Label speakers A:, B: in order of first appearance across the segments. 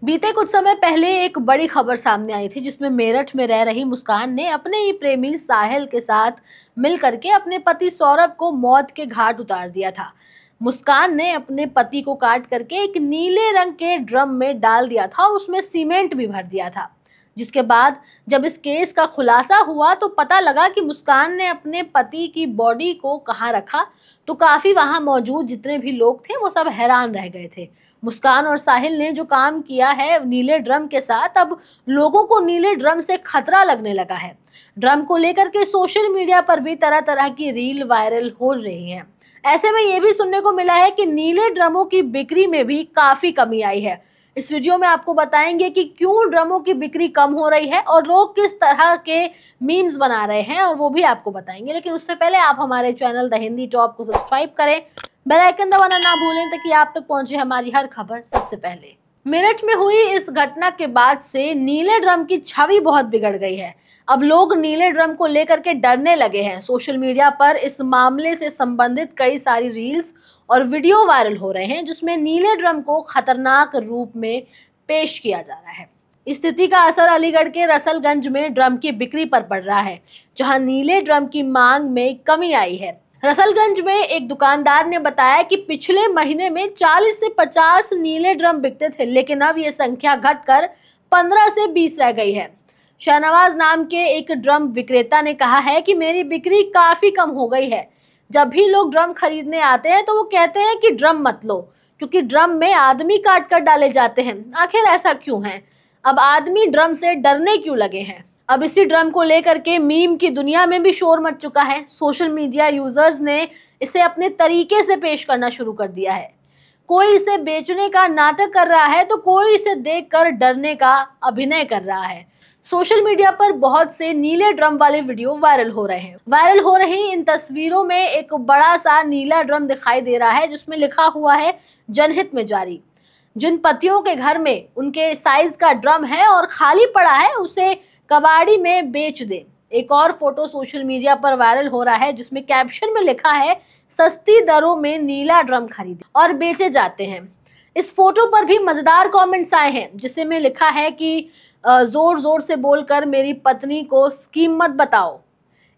A: बीते कुछ समय पहले एक बड़ी खबर सामने आई थी जिसमें मेरठ में रह रही मुस्कान ने अपने ही प्रेमी साहिल के साथ मिल करके अपने पति सौरभ को मौत के घाट उतार दिया था। मुस्कान ने अपने पति को काट करके एक नीले रंग के ड्रम में डाल दिया था और उसमें सीमेंट भी भर दिया था। जिसके बाद जब इस केस का खुलासा हुआ तो पता लगा कि मुस्कान ने अपने पति की बॉडी को कहाँ रखा, तो काफी वहां मौजूद जितने भी लोग थे वो सब हैरान रह गए थे। मुस्कान और साहिल ने जो काम किया है नीले ड्रम के साथ, अब लोगों को नीले ड्रम से खतरा लगने लगा है। ड्रम को लेकर के सोशल मीडिया पर भी तरह तरह की रील वायरल हो रही हैं। ऐसे में ये भी सुनने को मिला है कि नीले ड्रमों की बिक्री में भी काफी कमी आई है। इस वीडियो में आपको बताएंगे कि क्यों ड्रमों की बिक्री कम हो रही है और लोग किस तरह के मीम्स बना रहे हैं, और वो भी आपको बताएंगे। लेकिन उससे पहले आप हमारे चैनल द हिंदी टॉप को सब्सक्राइब करें, बेल आइकन दबाना ना भूलें ताकि आप तक पहुंचे हमारी हर खबर सबसे पहले। मेरठ में हुई इस घटना के बाद से नीले ड्रम की छवि बहुत बिगड़ गई है। अब लोग नीले ड्रम को लेकर के डरने लगे हैं। सोशल मीडिया पर इस मामले से संबंधित कई सारी रील्स और वीडियो वायरल हो रहे हैं जिसमें नीले ड्रम को खतरनाक रूप में पेश किया जा रहा है। इस स्थिति का असर अलीगढ़ के रसलगंज में ड्रम की बिक्री पर पड़ रहा है, जहां नीले ड्रम की मांग में कमी आई है। रसलगंज में एक दुकानदार ने बताया कि पिछले महीने में 40 से 50 नीले ड्रम बिकते थे, लेकिन अब ये संख्या घटकर 15 से 20 रह गई है। शहनवाज नाम के एक ड्रम विक्रेता ने कहा है कि मेरी बिक्री काफी कम हो गई है। जब भी लोग ड्रम खरीदने आते हैं तो वो कहते हैं कि ड्रम मत लो, क्योंकि ड्रम में आदमी काट कर डाले जाते हैं। आखिर ऐसा क्यों है? अब आदमी ड्रम से डरने क्यों लगे हैं? अब इसी ड्रम को लेकर के मीम की दुनिया में भी शोर मच चुका है। सोशल मीडिया यूजर्स ने इसे अपने तरीके से पेश करना शुरू कर दिया है। कोई इसे बेचने का नाटक कर रहा है तो कोई इसे देखकर डरने का अभिनय कर रहा है। सोशल मीडिया पर बहुत से नीले ड्रम वाले वीडियो वायरल हो रहे हैं। वायरल हो रही इन तस्वीरों में एक बड़ा सा नीला ड्रम दिखाई दे रहा है जिसमें लिखा हुआ है जनहित में जारी। जिन पतियों के घर में उनके साइज का ड्रम है और खाली पड़ा है उसे कबाड़ी में बेच दे। एक और फोटो सोशल मीडिया पर वायरल हो रहा है जिसमें कैप्शन में लिखा है सस्ती दरों में नीला ड्रम खरीदे और बेचे जाते हैं। इस फोटो पर भी मजेदार कमेंट्स आए हैं जिसमें लिखा है कि जोर जोर से बोलकर मेरी पत्नी को स्कीम मत बताओ।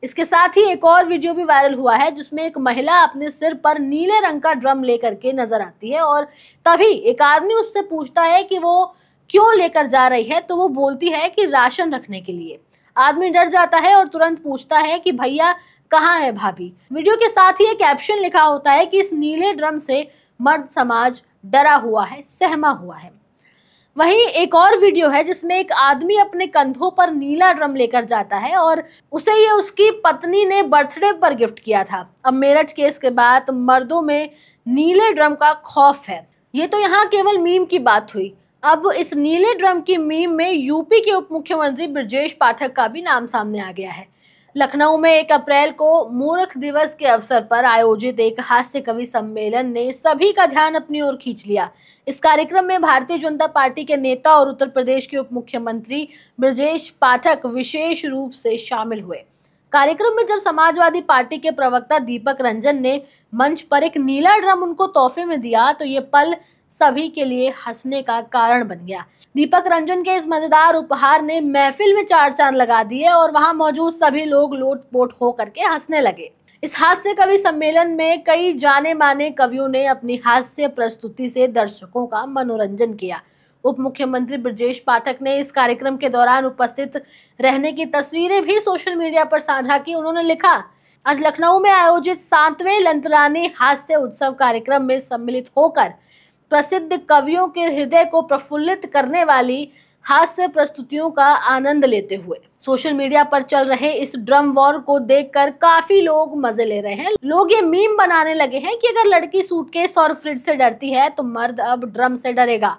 A: इसके साथ ही एक और वीडियो भी वायरल हुआ है जिसमें एक महिला अपने सिर पर नीले रंग का ड्रम लेकर के नजर आती है और तभी एक आदमी उससे पूछता है कि वो क्यों लेकर जा रही है, तो वो बोलती है कि राशन रखने के लिए। आदमी डर जाता है और तुरंत पूछता है कि भैया कहाँ है भाभी। वीडियो के साथ ही एक कैप्शन लिखा होता है कि इस नीले ड्रम से मर्द समाज डरा हुआ है, सहमा हुआ है। वहीं एक और वीडियो है जिसमें एक आदमी अपने कंधों पर नीला ड्रम लेकर जाता है और उसे ये उसकी पत्नी ने बर्थडे पर गिफ्ट किया था। अब मेरठ केस के बाद मर्दों में नीले ड्रम का खौफ है। ये तो यहाँ केवल मीम की बात हुई। अब इस नीले ड्रम की मीम में यूपी के उप मुख्यमंत्री ब्रजेश पाठक का भी नाम सामने आ गया है। लखनऊ में 1 अप्रैल को मूर्ख दिवस के अवसर पर आयोजित एक हास्य कवि सम्मेलन ने सभी का ध्यान अपनी ओर खींच लिया। इस कार्यक्रम में भारतीय जनता पार्टी के नेता और उत्तर प्रदेश के उप मुख्यमंत्री ब्रजेश पाठक विशेष रूप से शामिल हुए। कार्यक्रम में जब समाजवादी पार्टी के प्रवक्ता दीपक रंजन ने मंच पर एक नीला ड्रम उनको तोहफे में दिया तो ये पल सभी के लिए हंसने का कारण बन गया। दीपक रंजन के इस मजेदार उपहार ने महफिल में 4 चांद लगा दिए और वहां मौजूद सभी लोग लोटपोट हो करके हंसने लगे। इस हास्य कवि सम्मेलन में कई जाने माने कवियों ने अपनी हास्य प्रस्तुति से दर्शकों का मनोरंजन किया। उप मुख्यमंत्री ब्रजेश पाठक ने इस कार्यक्रम के दौरान उपस्थित रहने की तस्वीरें भी सोशल मीडिया पर साझा की। उन्होंने लिखा, आज लखनऊ में आयोजित 7वें लंतरानी हास्य उत्सव कार्यक्रम में सम्मिलित होकर प्रसिद्ध कवियों के हृदय को प्रफुल्लित करने वाली हास्य प्रस्तुतियों का आनंद लेते हुए सोशल मीडिया पर चल रहे इस ड्रम वॉर को देखकर काफी लोग मजे ले रहे हैं। लोग ये मीम बनाने लगे हैं कि अगर लड़की सूटकेस और फ्रिज से डरती है तो मर्द अब ड्रम से डरेगा।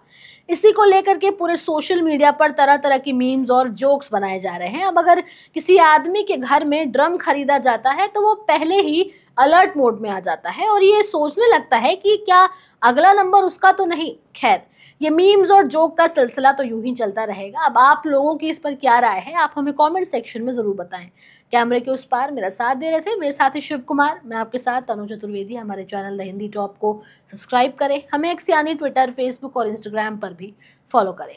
A: इसी को लेकर के पूरे सोशल मीडिया पर तरह तरह की मीम्स और जोक्स बनाए जा रहे हैं। अब अगर किसी आदमी के घर में ड्रम खरीदा जाता है तो वो पहले ही अलर्ट मोड में आ जाता है और ये सोचने लगता है कि क्या अगला नंबर उसका तो नहीं। खैर, ये मीम्स और जोक का सिलसिला तो यूं ही चलता रहेगा। अब आप लोगों की इस पर क्या राय है, आप हमें कमेंट सेक्शन में जरूर बताएं। कैमरे के उस पार मेरा साथ दे रहे थे मेरे साथी शिव कुमार, मैं आपके साथ तनु चतुर्वेदी। हमारे चैनल द हिंदी टॉप को सब्सक्राइब करें, हमें एक्स यानी ट्विटर, फेसबुक और इंस्टाग्राम पर भी फॉलो करें।